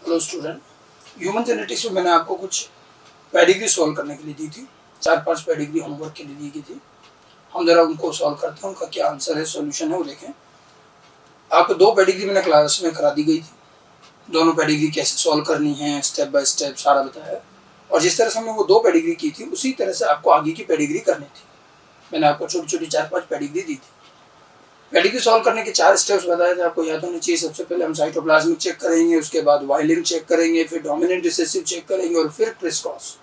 Hello student, human genetics में मैंने आपको कुछ पेडिग्री सॉल्व करने के लिए दी थी। 4-5 पेडिग्री होमवर्क के लिए दी गई थी। हम जरा उनको सॉल्व करते हैं, उनका क्या आंसर है, सॉल्यूशन है वो देखें। आपको 2 पेडिग्री मैंने क्लास में करा दी गई थी। दोनों पेडिग्री कैसे सॉल्व करनी है स्टेप बाय स्टेप सारा बताया, और जिस तरह से हमने वो 2 पेडिग्री की थी उसी तरह से आपको आगे की पेडिग्री करनी थी। मैंने आपको छोटी छोटी 4-5 पेडिग्री दी थी। पेडिग्री सॉल्व करने के 4 स्टेप्स बताए थे, आपको याद होने चाहिए। सबसे पहले हम साइटोप्लाज्मिक चेक करेंगे, उसके बाद वाइलिंग चेक करेंगे, फिर डोमिनेंट रिसेसिव चेक करेंगे और फिर क्रिस क्रॉस।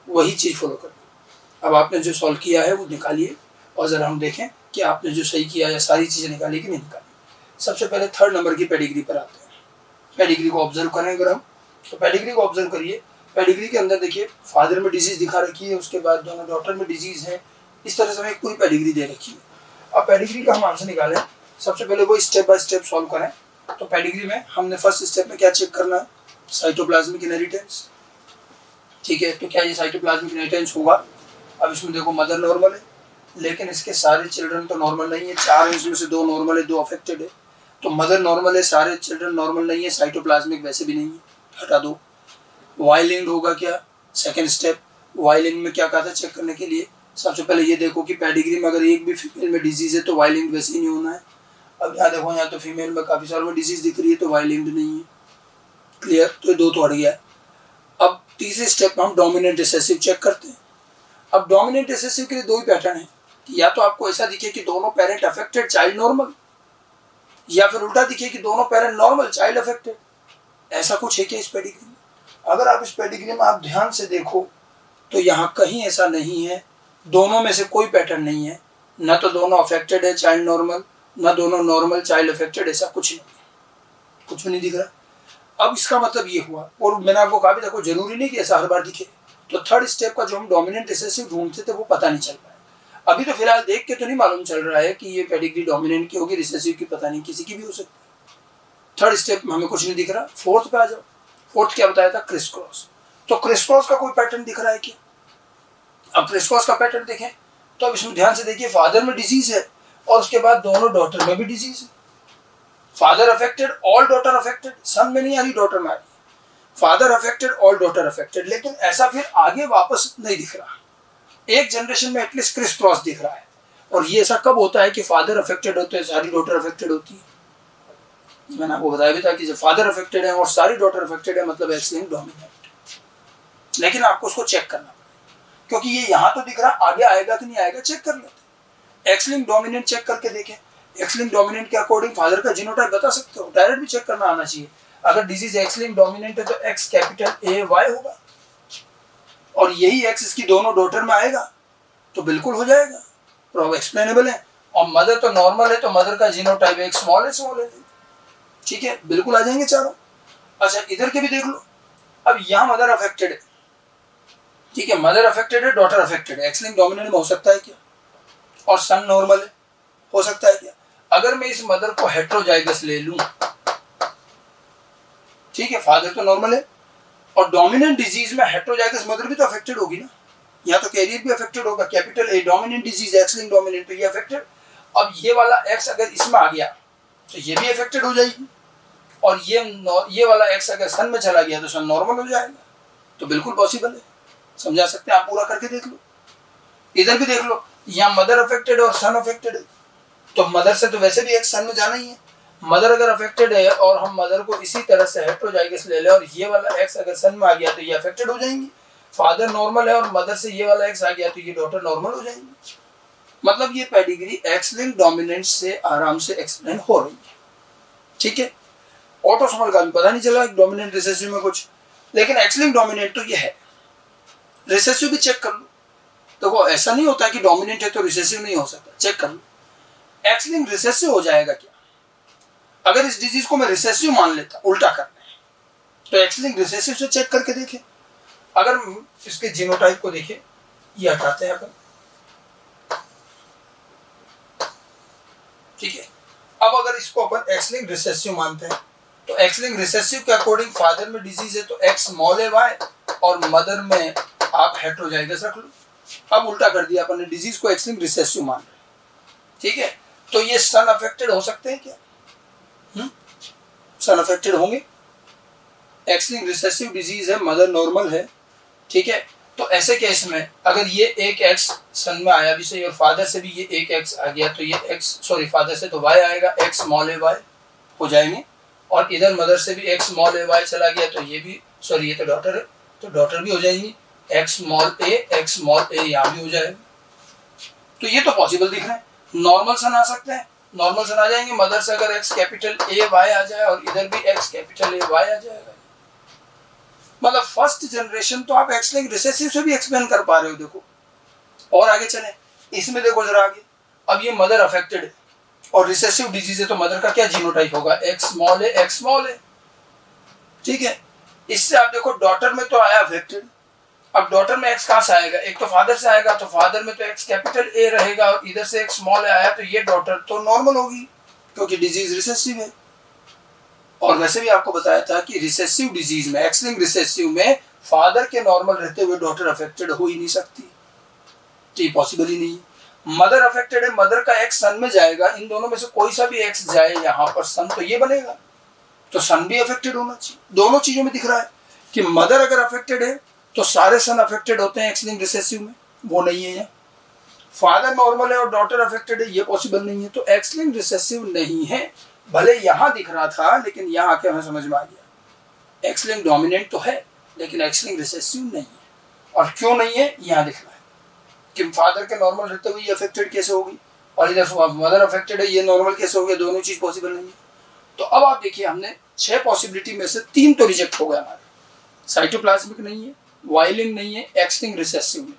वही चीज़ फॉलो करनी। अब आपने जो सॉल्व किया है वो निकालिए और ज़रा हम देखें कि आपने जो सही किया या सारी चीज़ें निकाली कि नहीं निकाली। सबसे पहले 3rd नंबर की पेडिग्री पर आते हैं। पेडिग्री को ऑब्जर्व करें अगर हम, तो पेडिग्री को ऑब्जर्व करिए। पेडिग्री के अंदर देखिए फादर में डिजीज़ दिखा रखी है, उसके बाद दोनों डॉटर में डिजीज़ है। इस तरह से हमें पूरी पेडिग्री दे रखी है। अब पेडिग्री का हम आंसर निकालें, सबसे पहले वो स्टेप बाय स्टेप सॉल्व करें। तो पेडिग्री में हमने फर्स्ट स्टेप में क्या चेक करना है, साइटोप्लाज्मिक इनहेरिटेंस। ठीक है, तो क्या ये साइटोप्लाज्मिक इनहेरिटेंस होगा? अब इसमें देखो मदर नॉर्मल है, लेकिन इसके सारे चिल्ड्रन तो नॉर्मल नहीं है। 4 है, इसमें से 2 नॉर्मल है, 2 अफेक्टेड है। तो मदर नॉर्मल है, सारे चिल्ड्रन नॉर्मल नहीं है, साइटोप्लाज्मिक वैसे भी नहीं है, हटा दो। वाइलिंग होगा क्या? Second step. वाइलिंग में क्या कहा था चेक करने के लिए? सबसे पहले ये देखो कि पेडिग्री में अगर एक भी फीमेल में डिजीज़ है तो वाइलिंग वैसे ही नहीं होना है। अब यहाँ देखो, यहाँ तो फीमेल में काफ़ी सारों में डिजीज़ दिख रही है तो वाइलिंग नहीं है। क्लियर? तो 2 तो हट गया। अब तीसरे स्टेप में हम डोमिनेंट रिसेसिव चेक करते हैं। अब डोमिनेंट रिसेसिव के लिए 2 ही पैटर्न है कि या तो आपको ऐसा दिखे कि दोनों पेरेंट अफेक्टेड चाइल्ड नॉर्मल, या फिर उल्टा दिखे कि दोनों पेरेंट नॉर्मल चाइल्ड अफेक्टेड। ऐसा कुछ है क्या इस पेडिग्री में? अगर आप इस पेडिग्री में आप ध्यान से देखो तो यहाँ कहीं ऐसा नहीं है, दोनों में से कोई पैटर्न नहीं है। न तो दोनों अफेक्टेड है चाइल्ड नॉर्मल, न दोनों नॉर्मल चाइल्ड अफेक्टेड, ऐसा कुछ नहीं, कुछ भी नहीं दिख रहा। अब इसका मतलब ये हुआ, और मैंने आपको कहा भी देखो जरूरी नहीं कि ऐसा हर बार दिखे। तो 3rd स्टेप का जो हम डोमिनेंट रिसेसिव ढूंढते थे वो पता नहीं चल रहा है। अभी तो फिलहाल देख के तो नहीं मालूम चल रहा है कि ये पेडिग्री डोमिनेंट की होगी, रिसेसिव की पता नहीं, किसी की भी हो सकती है। 3rd स्टेप में हमें कुछ नहीं दिख रहा। 4th पे आ जाओ। 4th क्या बताया था? Criss cross. तो क्रिस क्रॉस का कोई पैटर्न दिख रहा है क्या? अब क्रिस क्रॉस का पैटर्न देखें तो अब इसमें ध्यान से देखिए, फादर में डिजीज है और उसके बाद दोनों डॉटर में भी डिजीज है। Father affected, all daughter affected. Son में नहीं आ रही, डॉटर में आ रही। Father affected, all daughter affected, लेकिन ऐसा फिर आगे वापस नहीं दिख रहा। एक जनरेशन में एटलीस्ट क्रिस क्रॉस दिख रहा है। और ये ऐसा कब होता है कि फादर अफेक्टेड होते हैं, सारी डॉटर अफेक्टेड होती है? मैंने आपको बताया भी था कि जब फादर अफेक्टेड है और सारी डॉटर अफेक्टेड है मतलब एक्स लिंक्ड डोमिनेंट। लेकिन आपको उसको चेक करना, क्योंकि ये यहाँ तो दिख रहा, आगे आएगा कि नहीं आएगा चेक कर लेते। एक्स लिंक्ड डोमिनेंट चेक करके देखें। एक्स लिंक्ड डोमिनेंट के अकॉर्डिंग फादर का जीनोटाइप बता सकते हो, डायरेक्ट भी चेक करना आना चाहिए। अगर डिजीज एक्स लिंक्ड डोमिनेंट है तो एक्स कैपिटल ए वाई होगा, और यही एक्स इसकी दोनों डॉटर में आएगा तो बिल्कुल हो जाएगा, तो एक्सप्लेनेबल है। और मदर तो नॉर्मल है तो मदर का जीनोटाइप एक स्मॉल है। ठीक है, बिल्कुल आ जाएंगे चारों। अच्छा, इधर के भी देख लो। अब यहाँ मदर अफेक्टेड है, ठीक है, मदर अफेक्टेड है, डॉटर अफेक्टेड है, एक्स लिंक्ड डोमिनेंट में हो सकता है क्या? और सन नॉर्मल है, हो सकता है क्या? अगर मैं इस मदर को हेट्रोजाइगस ले लूं, ठीक है, फादर तो नॉर्मल है और डोमिनेंट डिजीज में हेट्रोजाइगस मदर भी तो अफेक्टेड होगी ना, यहाँ तो कैरियर भी अफेक्टेड होगा। Capital A dominant disease x linked dominant, तो ये अफेक्टेड। अब ये वाला एक्स अगर इसमें आ गया तो ये भी अफेक्टेड हो जाएगी, और ये वाला एक्स अगर सन में चला गया तो सन नॉर्मल हो जाएगा। तो बिल्कुल पॉसिबल है, समझा सकते हैं आप, पूरा करके देख लो। इधर भी देख लो, यहाँ मदर अफेक्टेड और सन अफेक्टेड है, तो मदर से तो वैसे भी एक सन में जाना ही है। मदर अगर अफेक्टेड है और हम मदर को इसी तरह से हेट्रोजाइगस ले ले और ये वाला एक्स अगर सन में आ गया तो ये अफेक्टेड हो जाएंगी। फादर नॉर्मल है और मदर से ये वाला एक्स आ गया तो ये डॉटर नॉर्मल हो जाएंगी। मतलब ये पेडिग्री एक्स लिंक्ड डोमिनेंट से आराम से एक्सप्लेन हो रही है। ठीक है, ऑटोसोमल का भी पता नहीं चला डोमिनेंट रिसेसिव में कुछ, लेकिन एक्स लिंक्ड डोमिनेंट तो ये है। रिसेसिव भी चेक कर लो, तो वो ऐसा नहीं होता कि डोमिनेंट है तो रिसेसिव नहीं हो सकता, चेक कर लो। एक्स लिंक्ड रिसेसिव हो जाएगा क्या? अगर इस डिजीज को मैं रिसेसिव मान लेता, उल्टा करना है, तो एक्स लिंक्ड रिसेसिव से चेक करके देखें। अगर इसके जीनोटाइप को देखें, ये हटाते हैं अपन, ठीक है। अब अगर इसको अपन एक्स लिंक्ड रिसेसिव मानते हैं तो एक्स लिंक्ड रिसेसिव के अकॉर्डिंग फादर में डिजीज है तो एक्स स्मॉल है वाई, और मदर में आप हेट्रोजाइगस रख लो। अब उल्टा कर दिया अपन ने, डिजीज को एक्स लिंक्ड रिसेसिव मान रहे, ठीक है। तो ये सन अफेक्टेड हो सकते हैं क्या? सन अफेक्टेड होंगे, एक्स लिंक्ड रिसेसिव डिजीज है, मदर नॉर्मल है, ठीक है, तो ऐसे केस में अगर ये एक एक्स सन में आया भी सही और फादर से भी ये एक एक्स आ गया तो ये एक्स फादर से तो वाई आएगा, एक्स स्मॉल ए वाई हो जाएंगे, और इधर मदर से भी एक्स स्मॉल ए वाई चला गया तो ये भी ये तो डॉटर है तो डॉटर भी हो जाएंगी, एक्स स्मॉल ए यहाँ भी हो जाएगा। तो ये तो पॉसिबल दिख रहा है। नॉर्मल सन आ सकते हैं, नॉर्मल सन आ जाएंगे, मदर से अगर एक्स कैपिटल ए वाई आ जाए और इधर भी एक्स कैपिटल ए वाई आ जाएगा। मतलब फर्स्ट जनरेशन तो आप एक्स लिंक्ड रिसेसिव से भी एक्सप्लेन कर पा रहे हो। देखो और आगे चले, इसमें देखो जरा आगे, अब ये मदर अफेक्टेड है और रिसेसिव डिजीज है तो मदर का क्या जीनोटाइप होगा, एक्स स्मॉल ए, ठीक है। इससे आप देखो डॉटर में तो आया अफेक्टेड, अब डॉटर में एक्स कहां से आएगा, एक तो फादर से आएगा, तो फादर में तो एक्स कैपिटल ए रहेगा और इधर से एक्स स्मॉल ए आया तो ये डॉटर तो नॉर्मल होगी क्योंकि डिजीज रिसेसिव है। और वैसे भी आपको बताया था कि रिसेसिव डिजीज में, एक्स लिंक्ड रिसेसिव में फादर के नॉर्मल रहते हुए डॉटर अफेक्टेड हो ही नहीं सकती, तो ये पॉसिबल ही नहीं है। मदर अफेक्टेड है, मदर का एक्स सन में जाएगा, इन दोनों में से कोई सा भी एक्स जाए यहाँ पर सन तो ये बनेगा, तो सन भी अफेक्टेड होना चाहिए। दोनों चीजों में दिख रहा है कि मदर अगर अफेक्टेड है तो सारे सन अफेक्टेड होते हैं एक्स लिंक्ड रिसेसिव में, वो नहीं है यहाँ। फादर नॉर्मल है और डॉटर अफेक्टेड है, ये पॉसिबल नहीं है, तो एक्स लिंक्ड रिसेसिव नहीं है। भले यहाँ दिख रहा था लेकिन यहाँ आके हमें समझ में आ गया एक्स लिंक्ड डोमिनेंट तो है लेकिन एक्स लिंक्ड रिसेसिव नहीं है। और क्यों नहीं है यहाँ दिख रहा है कि फादर के नॉर्मल रहते हुए ये अफेक्टेड कैसे होगी और इधर मदर अफेक्टेड है, ये नॉर्मल कैसे हो गया, दोनों चीज पॉसिबल नहीं है। तो अब आप देखिए हमने 6 पॉसिबिलिटी में से 3 तो रिजेक्ट हो गया हमारे, साइटोप्लाज्मिक नहीं है, वाई लिंक नहीं है, एक्स लिंक्ड रिसेसिव नहीं है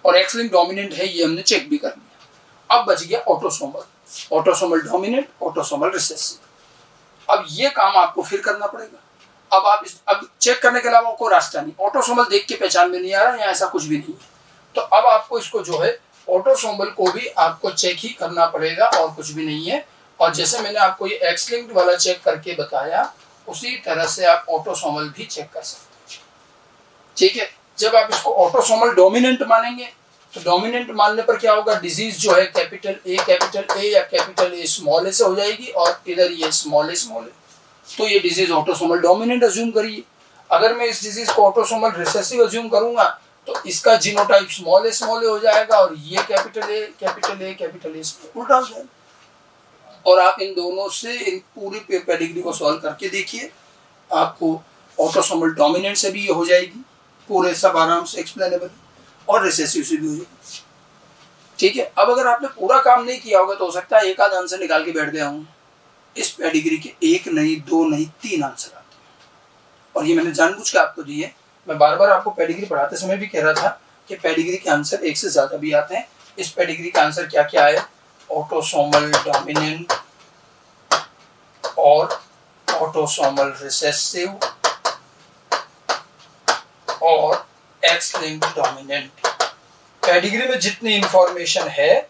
और एक्स लिंक्ड डोमिनेंट है, ये हमने चेक भी कर लिया। अब बच गया ऑटोसोमल डोमिनेंट, ऑटोसोमल रिसेसिव। अब ये काम आपको फिर करना पड़ेगा। अब चेक करने के अलावा कोई रास्ता नहीं, ऑटोसोमल देख के पहचान में नहीं आ रहा, यहाँ ऐसा कुछ भी नहीं है। तो अब आपको इसको जो है ऑटोसोमल को भी आपको चेक ही करना पड़ेगा और कुछ भी नहीं है। और जैसे मैंने आपको ये एक्स लिंक्ड वाला चेक करके बताया उसी तरह से आप ऑटोसोमल भी चेक कर सकते हैं, ठीक है। जब आप इसको ऑटोसोमल डोमिनेंट मानेंगे तो डोमिनेंट मानने पर क्या होगा, डिजीज जो है कैपिटल ए या कैपिटल ए स्मॉल ए से हो जाएगी और इधर ये स्मॉल ए, तो ये डिजीज ऑटोसोमल डोमिनेंट अज्यूम करिए। अगर मैं इस डिजीज को ऑटोसोमल रिसेसिव अज्यूम करूंगा तो इसका जीनोटाइप स्मॉल ए हो जाएगा और ये कैपिटल ए उल्टा हो जाएगा। और आप इन दोनों से इन पूरी पेडिग्री को सॉल्व करके देखिए, आपको ऑटोसोमल डोमिनेंट से भी ये हो जाएगी, पूरे सब आराम से एक्सप्लेनेबल, और रिसेसिव से भी हो जाएगी, ठीक है। अब अगर आपने पूरा काम नहीं किया होगा तो हो सकता है एक आध आंसर निकाल के बैठ गया हूँ। इस पेडिग्री के 1 नहीं 2 नहीं 3 आंसर आते हैं और ये मैंने जानबूझ के आपको दिए। मैं बार बार आपको पेडिग्री पढ़ाते समय भी कह रहा था कि पेडिग्री के आंसर 1 से ज्यादा भी आते हैं। इस पेडिग्री का आंसर क्या क्या है, ऑटोसोमल डोमिनेंट और ऑटोसोमल रिसेसिव और एक्स लिंक्ड डोमिनेंट। पेडिग्री में जितनी इंफॉर्मेशन है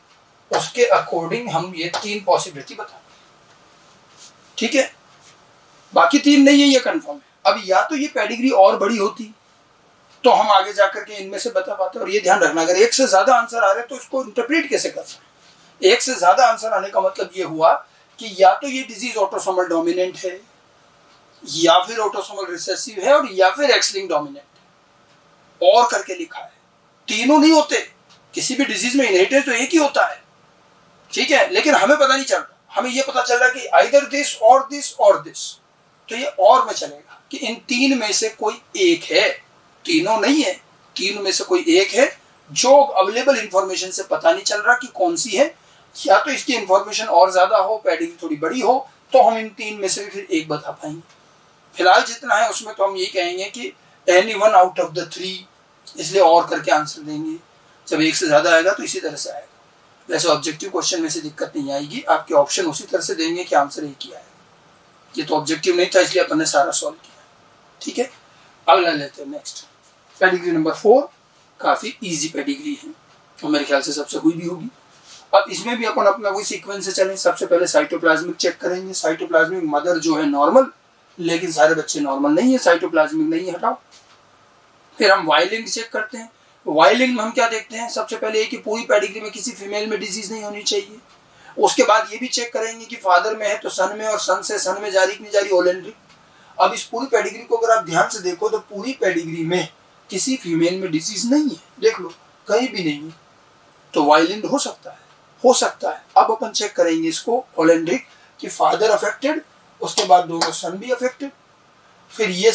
उसके अकॉर्डिंग हम ये 3 पॉसिबिलिटी बताएंगे, ठीक है। बाकी 3 नहीं है, ये कंफर्म है। अब या तो ये पेडिग्री और बड़ी होती तो हम आगे जाकर के इनमें से बता पाते। और ये ध्यान रखना, अगर 1 से ज्यादा आंसर आ रहे हैं तो इसको इंटरप्रेट कैसे कर सकते हैं। 1 से ज्यादा आंसर आने का मतलब ये हुआ कि या तो ये डिजीज ऑटोसोमल डोमिनेंट है या फिर ऑटोसोमल रिसेसिव है और या फिर एक्स लिंक्ड डोमिनेंट और करके लिखा है। तीनों नहीं होते, किसी भी डिजीज में इनहेरिटेंस तो एक ही होता है, ठीक है, लेकिन हमें पता नहीं चल रहा। हमें ये पता चल रहा कि आइदर दिस और दिस और दिस, तो ये और में चलेगा कि इन 3 में से कोई एक है, तीनों नहीं है, 3 में से कोई एक है जो अवेलेबल इंफॉर्मेशन से पता नहीं चल रहा कि कौन सी है। या तो इसकी इंफॉर्मेशन और ज्यादा हो, पेडिग्री थोड़ी बड़ी हो, तो हम इन 3 में से फिर एक बता पाएंगे। फिलहाल जितना है उसमें तो हम यही कहेंगे कि any one out of the 3, इसलिए और करके आंसर देंगे। जब 1 से ज्यादा आएगा तो इसी तरह से आएगा। वैसे ऑब्जेक्टिव क्वेश्चन में से दिक्कत नहीं आएगी, आपके ऑप्शन उसी तरह से देंगे कि आंसर एक ही आएगा। ये तो ऑब्जेक्टिव नहीं था इसलिए अपन ने सारा सॉल्व किया, ठीक है। अगला लेते हैं नेक्स्ट, पेडिग्री नंबर 4। काफी इजी पेडिग्री है और मेरे ख्याल से सबसे हुई भी होगी। अब इसमें भी अपन अपना वही सीक्वेंस से चलें। सबसे पहले साइटोप्लाज्मिक चेक करेंगे। साइटोप्लाज्मिक मदर जो है नॉर्मल, लेकिन सारे बच्चे नॉर्मल नहीं है, साइटोप्लाज्मिक नहीं है, हटाओ। फिर हम वाई लिंक चेक करते हैं। वाई लिंक में हम क्या देखते हैं, सबसे पहले ये कि पूरी पेडिग्री में किसी फीमेल में डिजीज नहीं होनी चाहिए। उसके बाद ये भी चेक करेंगे कि फादर में है तो सन में, और सन से सन में जारी की नहीं जारी ओलेंड्रिक। अब इस पूरी पेडिग्री को अगर आप ध्यान से देखो तो पूरी पेडिग्री में किसी फीमेल में डिजीज नहीं है, देख लो कहीं भी नहीं है। तो वाइलिंड हो सकता है, हो सकता है। अब अपन चेक करेंगे इसको होलैंड्रिक कि फादर अफेक्टेड, उसके बाद दोनों सन भी अफेक्टेड, फिर ये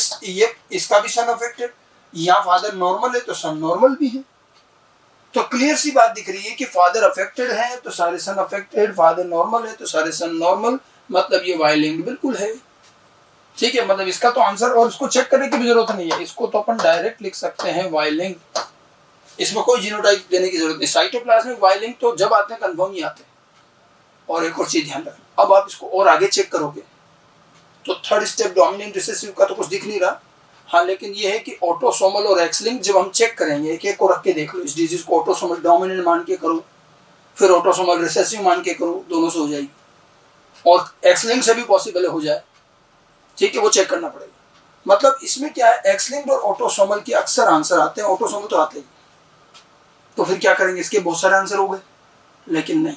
इसका भी सन अफेक्टेड, यहाँ फादर नॉर्मल है तो सन नॉर्मल भी है। तो क्लियर सी बात दिख रही है कि फादर अफेक्टेड है तो सारे सन अफेक्टेड, फादर नॉर्मल है तो सारे सन नॉर्मल, मतलब ये वाइलिंड बिल्कुल है। ठीक है, मतलब इसका तो आंसर, और इसको चेक करने की भी जरूरत नहीं है, इसको तो अपन डायरेक्ट लिख सकते हैं वाइलिंग। इसमें कोई जीनोटाइप देने की जरूरत नहीं। साइटोप्लाज्मिक वाइलिंग तो जब आते हैं कंफर्म ही आते हैं। और एक और चीज ध्यान रखना, अब आप इसको और आगे चेक करोगे तो थर्ड स्टेप डोमिनेंट रिसेसिव का तो कुछ दिख नहीं रहा, हाँ, लेकिन ये है कि ऑटोसोमल और एक्स लिंक जब हम चेक करेंगे, एक एक को रख के देख लो, इस डिजीज को ऑटोसोमल डोमिनेंट मान के करो, फिर ऑटोसोमल रिसेसिव मान के करो, दोनों से हो जाएगी, और एक्स लिंक से भी पॉसिबल हो जाए, ठीक है, वो चेक करना पड़ेगा। मतलब इसमें क्या है, एक्स लिंक और ऑटोसोमल के अक्सर आंसर आते हैं, ऑटोसोमल तो आते ही, तो फिर क्या करेंगे, इसके बहुत सारे आंसर हो गए। लेकिन नहीं,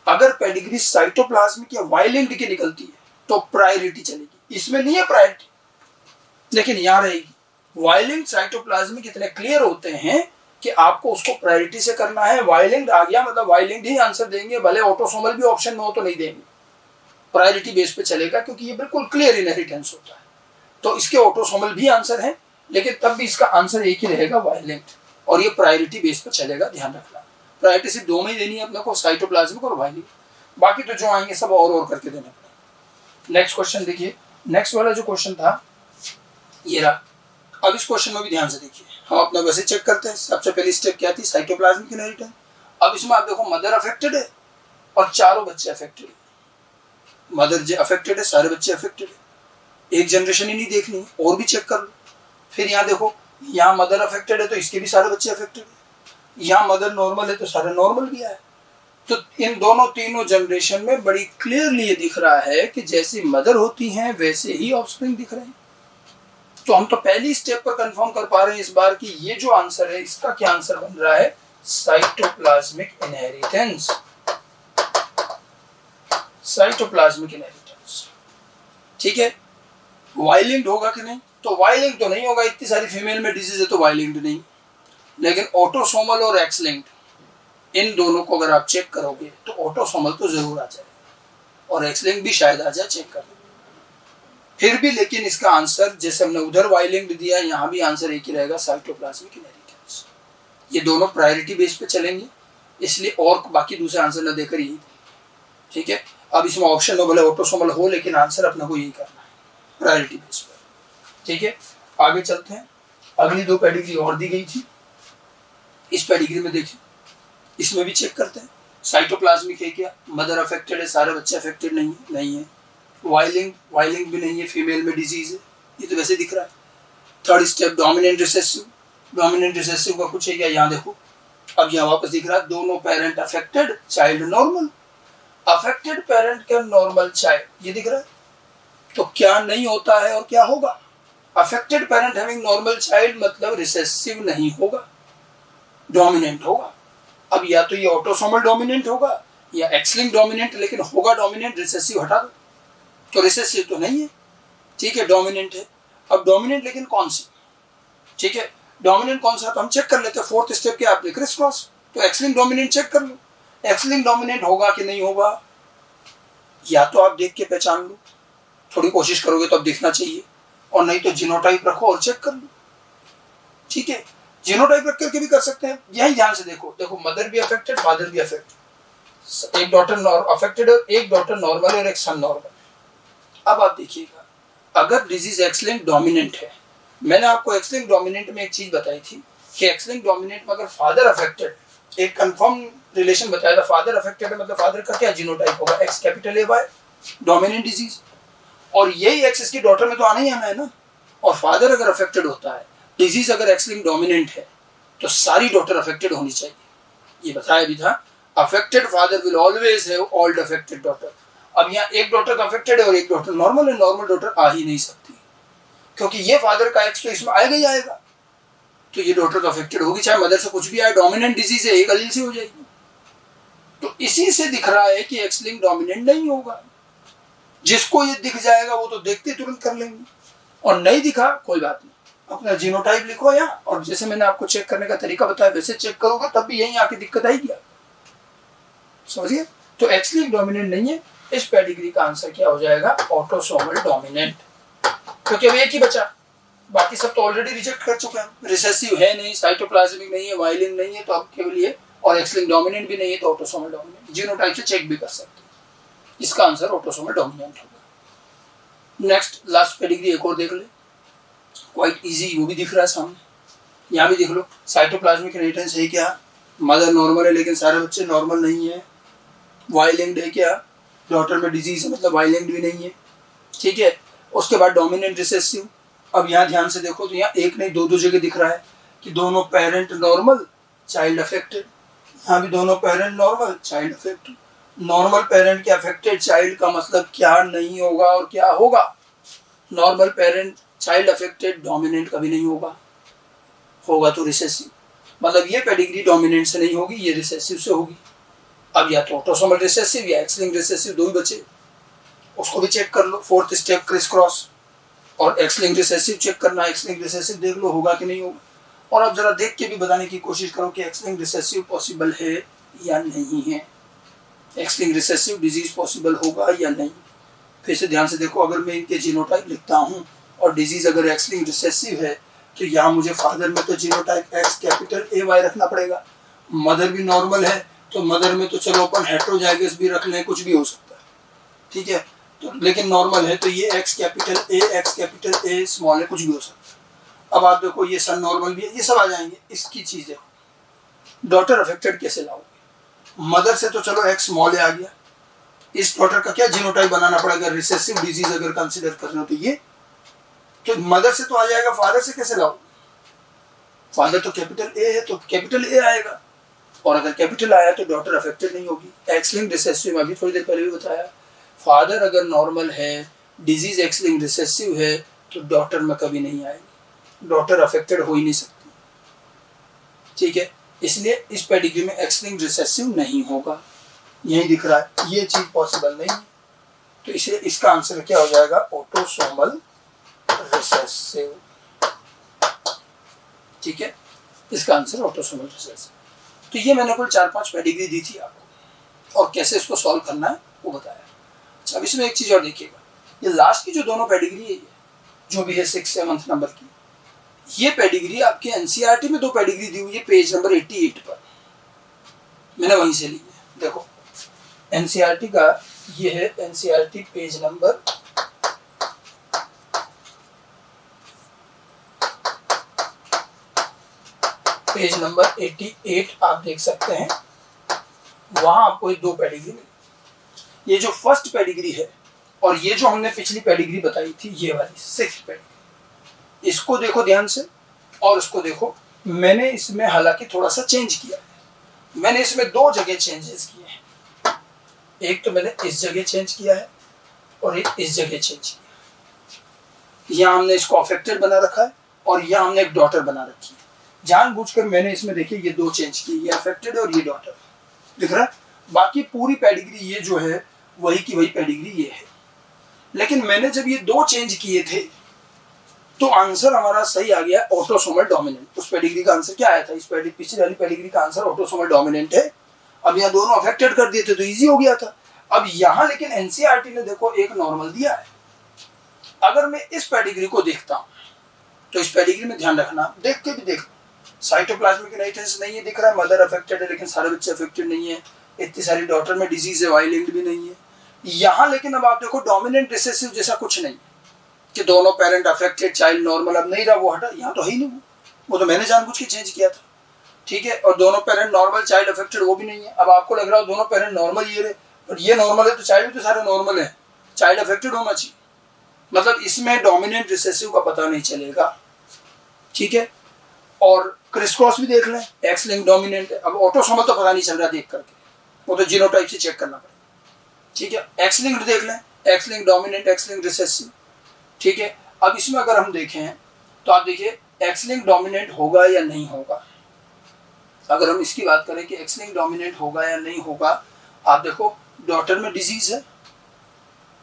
अगर पेडिग्री साइटोप्लाज्मिक या वाई लिंक्ड की निकलती है तो प्रायोरिटी चलेगी, इसमें नहीं है प्रायोरिटी, लेकिन यहाँ रहेगी। वाई लिंक्ड साइटोप्लाज्मिक इतने क्लियर होते हैं कि आपको उसको प्रायोरिटी से करना है। वाई लिंक्ड आ गया मतलब वाई लिंक्ड ही आंसर देंगे, भले ऑटोसोमल भी ऑप्शन में हो तो नहीं देंगे, प्रायोरिटी बेस पे चलेगा, क्योंकि ये बिल्कुल क्लियर इनहेरिटेंस होता है। तो इसके ऑटोसोमल भी आंसर है, लेकिन तब भी इसका आंसर एक ही रहेगा, वाई लिंक्ड, और ये प्रायोरिटी बेस पे चलेगा, ध्यान रखना। प्रायोरिटी सिर्फ दो में ही देनी है अपने को, साइटोप्लाज्मिक और वाई लिंक्ड, बाकी तो जो आएंगे सब और करके देने पड़ेंगे। नेक्स्ट क्वेश्चन देखिए, नेक्स्ट वाला जो क्वेश्चन था ये रहा। अब इस क्वेश्चन में भी ध्यान से देखिए, हम अपना वैसे चेक करते हैं। सबसे पहली स्टेप क्या थी, साइटोप्लाज्मिक इनहेरिटेंस। अब इसमें आप देखो मदर अफेक्टेड है और चारों बच्चे अफेक्टेड है, मदर अफेक्टेड है, सारे बच्चे अफेक्टेड है, एक जनरेशन ही नहीं देखनी, और भी चेक कर लो। फिर यहाँ देखो, यहाँ मदर अफेक्टेड है तो इसके भी सारे बच्चे अफेक्टेड है, यहाँ मदर नॉर्मल है तो सारे नॉर्मल भी आए। तो इन दोनों तीनों जनरेशन में बड़ी क्लियरली ये दिख रहा है कि जैसी मदर होती हैं वैसे ही ऑफस्प्रिंग दिख रहे हैं। तो हम तो पहली स्टेप पर कंफर्म कर पा रहे हैं इस बार कि ये जो आंसर है, इसका क्या आंसर बन रहा है, साइटोप्लाज्मिक इनहेरिटेंस, साइटोप्लाज्मिक इनहेरिटेंस। ठीक है, वाई लिंक्ड होगा कि नहीं, तो वाई लिंक्ड तो नहीं होगा, इतनी सारी फीमेल में डिजीज है तो वाई लिंक्ड नहीं, लेकिन ऑटोसोमल और एक्स लिंक्ड, इन दोनों को अगर आप चेक करोगे तो ऑटोसोमल तो जरूर आ जाएगा और एक्स लिंक्ड भी शायद आ जाए, चेक कर लो फिर भी। लेकिन इसका आंसर जैसे हमने उधर वाई लिंक्ड दिया, यहाँ भी आंसर एक ही रहेगा, साइटोप्लाज्मिक इनहेरिटेंस। ये दोनों प्रायोरिटी बेस पे चलेंगे, इसलिए और बाकी दूसरे आंसर न देकर ही, ठीक है। अब इसमें ऑप्शन हो, भले ऑटोसोमल हो, लेकिन आंसर अपने को यही करना है, प्रायोरिटी बेस पर। ठीक है, आगे चलते हैं। अगली दो पेडिग्री और दी गई थी, इस पेडिग्री में देखिए, इसमें भी चेक करते हैं साइटोप्लाज्मिक है क्या, मदर अफेक्टेड है, सारे बच्चे अफेक्टेड नहीं है, वाई लिंक भी नहीं है, फीमेल में डिजीज है, ये तो वैसे दिख रहा है। Third step dominant recessive, dominant recessive का कुछ है क्या, यहाँ देखो, अब यहाँ वापस दिख रहा है, दोनों parent affected, child normal, affected parent का नॉर्मल चाइल्ड, ये दिख रहा है। तो क्या नहीं होता है और क्या होगा, affected parent having normal child मतलब रिसेसिव नहीं होगा, डोमिनेंट होगा। अब या तो ये ऑटोसोमल डोमिनेंट होगा या एक्स लिंक्ड डोमिनेंट, लेकिन होगा डोमिनेंट, रिसेसिव हटा दो, तो रिसेसिव तो नहीं है, ठीक है, डोमिनेंट है। अब डोमिनेंट लेकिन कौन सी, ठीक है, डोमिनेंट कौन सा, तो हम चेक कर लेते हैं। फोर्थ स्टेप के आपने क्रिस क्रॉस, तो एक्स लिंक्ड डोमिनेंट चेक कर लो, एक्स लिंक्ड डोमिनेंट होगा कि नहीं होगा, या तो आप देख के पहचान लो, थोड़ी कोशिश करोगे तो अब दिखना चाहिए, और नहीं तो जीनोटाइप रखो और चेक कर लो, ठीक है। जीनोटाइप रख करके भी कर सकते हैं। यही ध्यान से देखो, मदर भी अफेक्टेड, फादर भी अफेक्टेड, एक डॉटर अफेक्टेड और एक डॉटर नॉर्मल और एक सन नॉर्मल। अब आप देखिएगा, अगर डिजीज एक्स लिंक्ड डोमिनेंट है, मैंने आपको एक्स लिंक्ड डोमिनेंट में एक चीज बताई थी कि एक्स लिंक्ड डोमिनेंट में अगर फादर अफेक्टेड, एक कंफर्म रिलेशन बताया था, फादर अफेक्टेड है मतलब फादर का क्या जीनोटाइप होगा, X capital A Y, dominant disease, और यही एक्स इसकी डॉटर में तो आना ही आना है ना। और फादर अगर अफेक्टेड होता है, डिजीज अगर एक्स लिंक्ड डोमिनेंट है, तो सारी डॉटर अफेक्टेड होनी चाहिए, ये बताया भी था। Affected father will always have all affected daughter. अब यहाँ एक डॉटर अफेक्टेड है और एक डॉटर नॉर्मल है, नॉर्मल डॉटर आ ही नहीं सकती, क्योंकि ये फादर का एक्स तो इसमें आएगा ही आएगा, तो ये डॉटर तो अफेक्टेड होगी, चाहे मदर से कुछ भी आए, डोमिनेंट डिजीज है, एक अलील से हो जाएगी। तो इसी से दिख रहा है कि एक्स लिंक्ड डोमिनेंट नहीं होगा। जिसको ये दिख जाएगा वो तो देखते तुरंत कर लेंगे, और नहीं दिखा कोई बात नहीं, अपना जीनोटाइप लिखो यहाँ, और जैसे मैंने आपको चेक करने का तरीका बताया वैसे चेक करोगे तब भी यहीं आके दिक्कत आएगी, समझिए। तो एक्स लिंक्ड डोमिनेंट नहीं है, इस पेडिग्री का आंसर क्या हो जाएगा, ऑटोसोमल डोमिनेंट, क्योंकि अब एक ही बचा, बाकी सब तो ऑलरेडी रिजेक्ट कर चुके हैं। रिसेसिव है नहीं, साइटोप्लाज्मिक नहीं है, वाइलिन नहीं है, तो अब केवल ये, और एक्स लिंक्ड डोमिनेंट भी नहीं है, तो ऑटोसोमल डोमिनेंट। जीनोटाइप से चेक भी कर सकते हैं, इसका आंसर ऑटोसोमल डोमिनेंट होगा। नेक्स्ट लास्ट पेडिग्री एक और देख ले, क्वाइट इजी, वो भी दिख रहा है सामने, यहाँ भी देख लो। साइटोप्लाज्मिक इनहेरिटेंस है क्या, मदर नॉर्मल है लेकिन सारे बच्चे नॉर्मल नहीं है। वाई लिंक्ड है क्या, डॉटर में डिजीज है मतलब वाई लिंक्ड भी नहीं है, ठीक है। उसके बाद डोमिनेंट रिसेसिव, अब यहाँ ध्यान से देखो तो यहाँ एक नहीं दो जगह दिख रहा है कि दोनों पेरेंट नॉर्मल, चाइल्ड अफेक्टेड, यहाँ भी दोनों parent normal, child affected. Normal parent के अफेक्टेड चाइल्ड का मतलब क्या नहीं होगा और क्या होगा, normal parent child affected, dominant कभी नहीं होगा, होगा तो रिसेसिव, मतलब ये पेडिग्री डोमिनेंट से नहीं होगी, ये रिसेसिव से होगी। अब या तो ऑटोसोमल रिसेसिव या एक्स लिंक्ड रिसेसिव, दो ही बचे, उसको भी चेक कर लो। फोर्थ स्टेप क्रिस क्रॉस, और एक्स लिंक्ड रिसेसिव चेक करना, एक्स लिंक्ड रिसेसिव देख लो होगा कि नहीं होगा, और अब जरा देख के भी बताने की कोशिश करो कि एक्स लिंक्ड रिसेसिव पॉसिबल है या नहीं है, x linked recessive disease possible होगा या नहीं। फिर से ध्यान से देखो, अगर मैं इनके जीनोटाइप लिखता हूँ और डिजीज अगर एक्स लिंक्ड रिसेसिव है तो यहाँ मुझे फादर में तो genotype X capital A Y रखना पड़ेगा, मदर भी नॉर्मल है तो मदर में तो चलो अपन हेट्रोजाइगस भी रख लें, कुछ भी हो सकता है, ठीक है, तो लेकिन नॉर्मल है तो ये एक्स कैपिटल ए स्मॉल है, कुछ भी हो सकता है। अब आप देखो ये सन नॉर्मल भी है, ये सब आ जाएंगे। इसकी चीजें डॉटर अफेक्टेड कैसे लाओगे, मदर से तो चलो एक्स स्मॉल आ गया, इस डॉटर का क्या जीनोटाइप बनाना पड़ेगा, रिसेसिव डिजीज अगर कंसीडर कर रहे हो तो ये, तो मदर से तो आ जाएगा, फादर से कैसे लाओ, फादर तो कैपिटल ए है तो कैपिटल ए आएगा, और अगर कैपिटल आया तो डॉटर अफेक्टेड नहीं होगी। एक्स लिंक्ड रिसेसिव में अभी थोड़ी देर पहले भी बताया, फादर अगर नॉर्मल है, डिजीज एक्स लिंक्ड रिसेसिव है तो डॉटर में कभी नहीं आएगी, डॉटर अफेक्टेड हो ही नहीं सकती, ठीक है। इसलिए इस पेडिग्री में एक्स लिंक्ड रिसेसिव नहीं होगा, यही दिख रहा है, ये चीज पॉसिबल नहीं, तो इसलिए इसका आंसर क्या हो जाएगा, ऑटोसोमल रिसेसिव, ठीक है, इसका आंसर ऑटोसोमल रिसेसिव। तो ये मैंने कुल 4-5 पेडिग्री दी थी आपको, और कैसे इसको सॉल्व करना है वो बताया। अच्छा, अब इसमें एक चीज और देखिएगा, ये लास्ट की जो दोनों पेडिग्री है, जो भी है 6-7 नंबर की, ये पेडिग्री आपके एनसीईआरटी में 2 पेडिग्री दी हुई है, पेज नंबर 88 पर, मैंने वहीं से ली है। देखो एनसीईआरटी का ये है, एनसीईआरटी पेज नंबर 88 आप देख सकते हैं, वहां आपको 2 पेडिग्री मिली। ये जो फर्स्ट पेडिग्री है और ये जो हमने पिछली पेडिग्री बताई थी, ये वाली 6th पेडिग्री, इसको देखो ध्यान से, और इसको देखो, मैंने इसमें हालांकि थोड़ा सा चेंज किया है, मैंने इसमें 2 जगह चेंजेस किए हैं, एक तो मैंने इस जगह चेंज किया है और एक इस जगह चेंज किया है। यहाँ हमने इसको अफेक्टेड बना रखा है और यहाँ हमने एक डॉटर बना रखी है, जानबूझकर मैंने इसमें देखिए ये 2 चेंज किए, ये अफेक्टेड और ये डॉटर, दिख रहा है। बाकी पूरी पेडिग्री ये जो है वही की वही पेडिग्री ये है, लेकिन मैंने जब ये 2 चेंज किए थे तो आंसर हमारा सही आ गया, ऑटोसोमल डोमिनेंट। उस पेडिग्री का आंसर क्या आया था, इस पिछली वाली पेडिग्री का आंसर ऑटोसोमल डोमिनेंट है। अब यहाँ दोनों अफेक्टेड कर दिए थे तो इजी हो गया था। अब यहाँ लेकिन एनसीईआरटी ने देखो एक नॉर्मल दिया है। अगर मैं इस पेडिग्री को देखता हूँ तो इस पेडिग्री में ध्यान रखना, देख के भी देख, साइटोप्लाज्मिक इनहेरिटेंस नहीं है दिख रहा है, मदर अफेक्टेड है लेकिन सारे बच्चे अफेक्टेड नहीं है, इतनी सारी डॉटर में डिजीज है, वाई लिंक्ड भी नहीं है यहाँ। लेकिन अब आप देखो डोमिनेंट रिसेसिव जैसा कुछ नहीं कि दोनों पेरेंट अफेक्टेड चाइल्ड नॉर्मल, अब नहीं रहा वो, हटा, यहाँ तो है ही नहीं, वो तो मैंने जानबूझ के चेंज किया था, ठीक है। और दोनों पेरेंट नॉर्मल चाइल्ड अफेक्टेड, वो भी नहीं है। अब आपको लग रहा है दोनों पेरेंट नॉर्मल ये रहे, पर ये नॉर्मल है तो चाइल्ड भी तो सारे नॉर्मल है, चाइल्ड अफेक्टेड होना चाहिए, मतलब इसमें डोमिनेंट रिसेसिव का पता नहीं चलेगा, ठीक है। और क्रिस क्रॉस भी देख लें, एक्स लिंक डोमिनेंट है, अब ऑटोसोमल तो पता नहीं चल रहा देख करके, वो तो जीनोटाइप से चेक करना पड़ेगा, ठीक है। एक्स लिंक्ड देख लें, x link dominant, x link recessive, ठीक है। अब इसमें अगर हम देखें तो आप देखिए एक्स लिंक डोमिनेंट होगा या नहीं होगा। अगर हम इसकी बात करें कि एक्स लिंक डोमिनेंट होगा या नहीं होगा, आप देखो डॉटर में डिजीज है,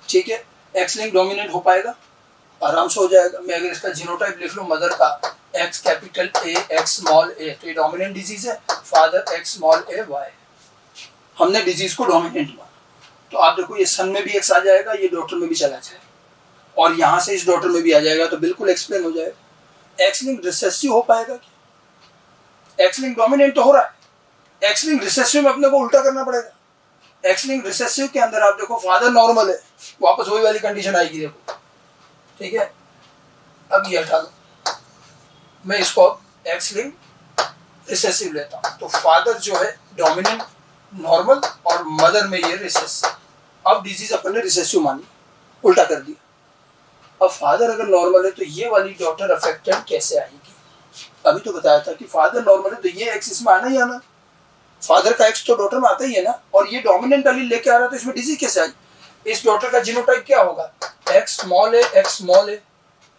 ठीक है, एक्स लिंक डोमिनेंट हो पाएगा, आराम से हो जाएगा। मैं अगर इसका जीनोटाइप लिख लूँ मदर का X capital A X small a, तो ये डोमिनेंट डिजीज है। Father X small a Y, हमने डिजीज को डोमिनेंट माना। तो आप देखो ये सन में भी X आ जाएगा, ये डॉटर में भी चला जाएगा और यहाँ से इस डॉटर में भी आ जाएगा, तो बिल्कुल एक्सप्लेन हो जाएगा। एक्स लिंक रिसेसिव हो पाएगा क्या? एक्स लिंक डोमिनेंट तो हो रहा है, एक्स लिंक रिसेसिव में अपने को उल्टा करना पड़ेगा। एक्स लिंक रिसेसिव के अंदर आप देखो फादर नॉर्मल है, वापस वही वाली कंडीशन आएगी देखो, ठीक है। अब ये हटा दो, मैं इसको एक्स लिंक रिसेसिव लेता हूँ, तो फादर जो है डोमिनेंट नॉर्मल और मदर में ये रिसेसिव। अब डिजीज अपन ने रिसेसिव मानी, उल्टा कर दिया। अब फादर अगर नॉर्मल है तो ये वाली डॉटर अफेक्टेड कैसे आएगी? अभी तो बताया था कि फादर नॉर्मल है तो ये एक्स इसमें आना ही आना, फादर का एक्स तो डॉटर में आता ही है ना, और ये डोमिनेंट वाली लेके आ रहा, तो इसमें डिजीज कैसे आई? इस डॉटर का जीनोटाइप क्या होगा? एक्स स्मॉल है, एक्स स्मॉल है।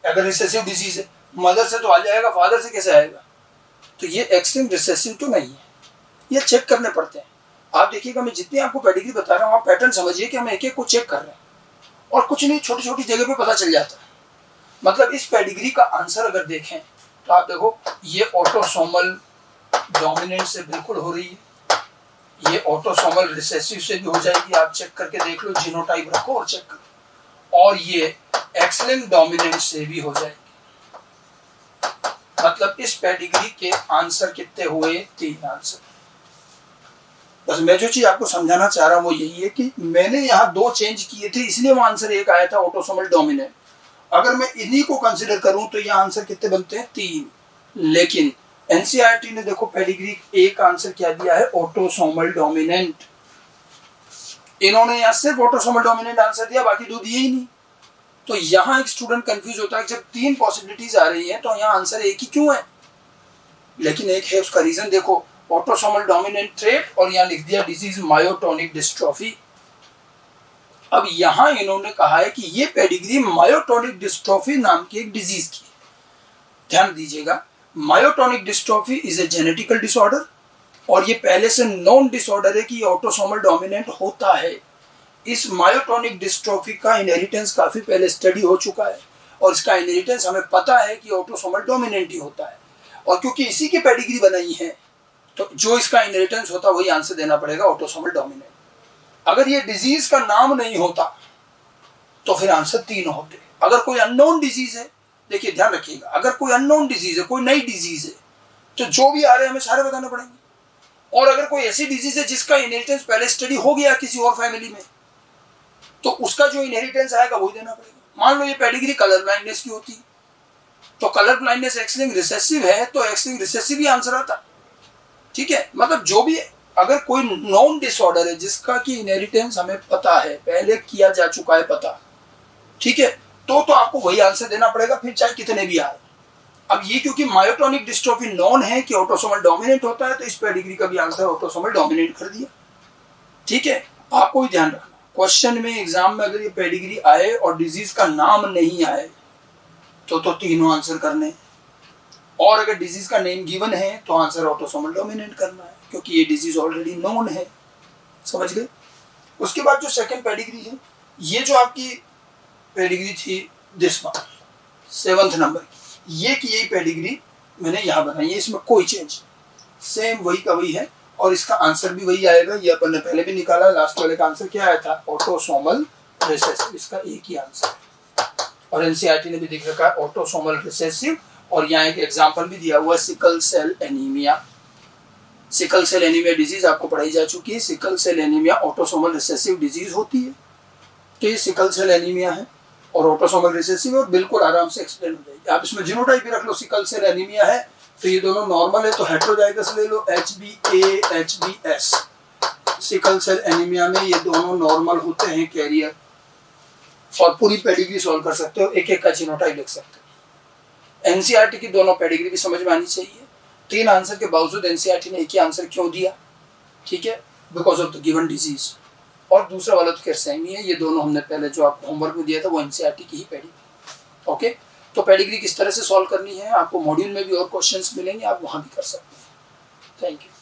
अगर रिसेसिव डिजीज है मदर से तो आ जाएगा, फादर से कैसे आएगा? तो ये एक्स लिंक रिसेसिव तो नहीं है, ये चेक करने पड़ते हैं। आप देखिएगा मैं जितनी आपको पेडिग्री बता रहा हूँ, आप पैटर्न समझिए कि हम एक एक को चेक कर रहे हैं और कुछ नहीं, छोटी छोटी जगह पे पता चल जाता है। मतलब इस पेडिग्री का आंसर अगर देखें तो आप देखो ये ऑटोसोमल डोमिनेंट से बिल्कुल हो रही है, ये ऑटोसोमल रिसेसिव से भी हो जाएगी। आप चेक करके देख लो, जीनोटाइप रखो और चेक करो। और ये एक्स लिंक डोमिनेंट से भी हो जाएगी। मतलब इस पेडिग्री के आंसर कितने हुए? 3 आंसर। बस मैं जो चीज आपको समझाना चाह रहा हूं वो यही है कि मैंने यहाँ 2 चेंज किए थे, इसलिए वो आंसर 1 आया था ऑटोसोमल डोमिनेंट। अगर मैं इन्हीं को कंसिडर करूं तो यहाँ आंसर कितने बनते हैं? 3। लेकिन एनसीईआरटी ने देखो पेडिग्री 1 आंसर क्या दिया है? Autosomal dominant. इन्होंने यहाँ सिर्फ ऑटोसोमल डोमिनेंट आंसर दिया, बाकी 2 दिए ही नहीं। तो यहाँ एक स्टूडेंट कंफ्यूज होता है, जब 3 पॉसिबिलिटीज आ रही हैं तो यहाँ आंसर 1 ही क्यों है? लेकिन एक है, उसका रीजन देखो, ऑटोसोमल डोमिनेंट ट्रेट और यहाँ लिख दिया डिजीज मायोटोनिक डिस्ट्रोफी। अब यहाँ इन्होंने कहा है कि ये पेडिग्री मायोटोनिक डिस्ट्रोफी नाम की एक डिजीज की। ध्यान दीजिएगा, myotonic dystrophy is a genetical disorder और ये पहले से नॉन डिसऑर्डर है कि ये ऑटोसोमल डोमिनेंट होता है। इस मायोटोनिक डिस्ट्रोफी का इनहेरिटेंस काफी पहले स्टडी हो चुका है और इसका इनहेरिटेंस हमें पता है कि ऑटोसोमल डोमिनेंट ही होता है। और क्योंकि इसी की पेडिग्री बनाई है तो जो इसका इनहेरिटेंस होता है वही आंसर देना पड़ेगा, ऑटोसोमल डोमिनेंट। अगर ये डिजीज का नाम नहीं होता तो फिर आंसर 3 होते। अगर कोई अननोन डिजीज है, देखिए ध्यान रखिएगा, अगर कोई अननोन डिजीज है, कोई नई डिजीज है, तो जो भी आ रहे हैं हमें सारे बताने पड़ेंगे। और अगर कोई ऐसी डिजीज है जिसका इनहेरिटेंस पहले स्टडी हो गया किसी और फैमिली में, तो उसका जो इनहेरिटेंस आएगा वही देना पड़ेगा। मान लो ये पेडिग्री कलर ब्लाइंडनेस की होती तो colour blindness x link recessive है तो एक्स लिंक रिसेसिव ही आंसर आता, ठीक है। मतलब जो भी, अगर कोई नॉन डिसऑर्डर है जिसका कि इनहेरिटेंस हमें पता है, पहले किया जा चुका है पता, ठीक है, तो आपको वही आंसर देना पड़ेगा, फिर चाहे कितने भी आए। अब ये क्योंकि मायोटोनिक डिस्ट्रोफी नॉन है कि ऑटोसोमल डोमिनेंट होता है, तो इस पेडिग्री का भी आंसर ऑटोसोमल डोमिनेंट कर दिया, ठीक है। आपको भी ध्यान रखना, क्वेश्चन में एग्जाम में अगर ये पेडिग्री आए और डिजीज का नाम नहीं आए तो तीनों आंसर करने, और अगर डिजीज का नेम गिवन है तो आंसर ऑटोसोमल डोमिनेंट करना है, क्योंकि ये डिजीज ऑलरेडी नोन है। समझ गए? उसके बाद जो सेकंड पेडिग्री है, ये जो आपकी पेडिग्री थी दिस वन 7th नंबर की, ये की यही पेडिग्री मैंने यहाँ बनाई है, इसमें कोई चेंज, सेम वही का वही है और इसका आंसर भी वही आएगा। ये अपन ने पहले भी निकाला, लास्ट वाले का आंसर क्या आया था? ऑटोसोमल रिसेसिव, इसका एक ही आंसर। और एनसीईआरटी ने भी दिख रखा है ऑटोसोमल रिसेसिव, और यहाँ एक एग्जांपल भी दिया हुआ है sickle cell anaemia. Sickle cell anaemia disease आपको पढ़ाई जा चुकी है। Sickle cell anaemia autosomal recessive disease होती है, तो ये सिकल सेल एनीमिया है और ऑटोसोमल रिसेसिव और बिल्कुल आराम से एक्सप्लेन हो जाएगी। आप इसमें जीनोटाइप भी रख लो, सिकल सेल एनीमिया है तो ये दोनों नॉर्मल है तो हेटेरोजाइगस ले लो, HbA HbS। Sickle cell anaemia में ये दोनों नॉर्मल होते हैं कैरियर, और पूरी पेडिग्री सॉल्व कर सकते हो, एक एक का जीनोटाइप लिख सकते हो। एनसीईआरटी की दोनों पेडिग्री भी समझ में आनी चाहिए। 3 आंसर के बावजूद एनसीईआरटी ने एक ही आंसर क्यों दिया? ठीक है, because of the given disease. और दूसरा वाला तो खैर सेम ही है, ये दोनों हमने पहले जो आपको होमवर्क में दिया था वो एनसीईआरटी की ही पेडिग्री। ओके, तो पेडिग्री किस तरह से सॉल्व करनी है, आपको मॉड्यूल में भी और क्वेश्चंस मिलेंगे, आप वहाँ भी कर सकते हैं। Thank you.